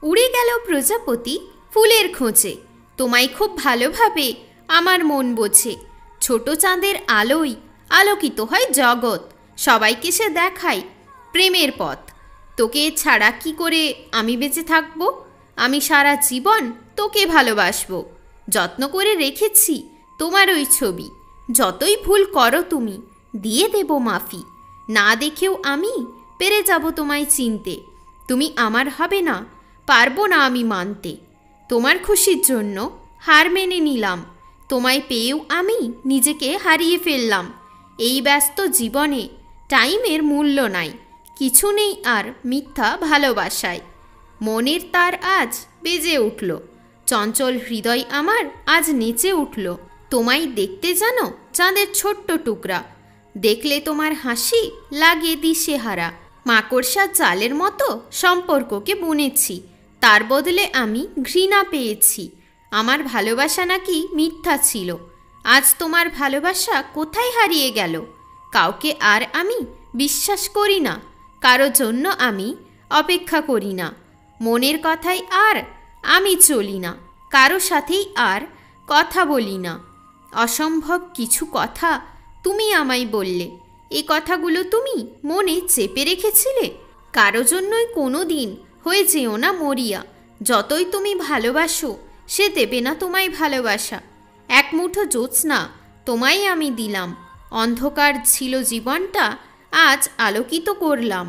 উড়ে গেল প্রজাপতি ফুলের খোঁজে, তোমায় খুব ভালোভাবে আমার মন বোঝে। ছোট চাঁদের আলোয় আলোকিত হয় জগৎ, সবাইকে সে দেখায় প্রেমের পথ। তোকে ছাড়া কি করে আমি বেঁচে থাকবো? আমি সারা জীবন তোকে ভালোবাসবো। যত্ন করে রেখেছি তোমার ওই ছবি, যতই ভুল করো তুমি দিয়ে দেব মাফি। না দেখেও আমি পেরে যাব তোমায় চিনতে, তুমি আমার হবে না পারবো না আমি মানতে। তোমার খুশির জন্য হার মেনে নিলাম, তোমায় পেয়েও আমি নিজেকে হারিয়ে ফেললাম। এই ব্যস্ত জীবনে টাইমের মূল্য নাই, কিছু নেই আর মিথ্যা ভালোবাসায়। মনের তার আজ বেজে উঠল, চঞ্চল হৃদয় আমার আজ নেচে উঠল। তোমায় দেখতে জানো চাঁদের ছোট্ট টুকরা, দেখলে তোমার হাসি লাগে দিশেহারা। মাকড়সা জালের মতো সম্পর্ককে বুনেছি, তার বদলে আমি ঘৃণা পেয়েছি। আমার ভালোবাসা নাকি মিথ্যা ছিল, আজ তোমার ভালোবাসা কোথায় হারিয়ে গেল? কাউকে আর আমি বিশ্বাস করি না, কারো জন্য আমি অপেক্ষা করি না। মনের কথায় আর আমি চলি না, কারো সাথেই আর কথা বলি না। অসম্ভব কিছু কথা তুমি আমায় বললে, এই কথাগুলো তুমি মনে চেপে রেখেছিলে। কারো জন্যই কোনো দিন হয়ে যেও না মরিয়া, যতই তুমি ভালোবাসো সে দেবে না তোমায় ভালোবাসা। এক মুঠো জ্যোৎস্না তোমায় আমি দিলাম, অন্ধকার ছিল জীবনটা আজ আলোকিত করলাম।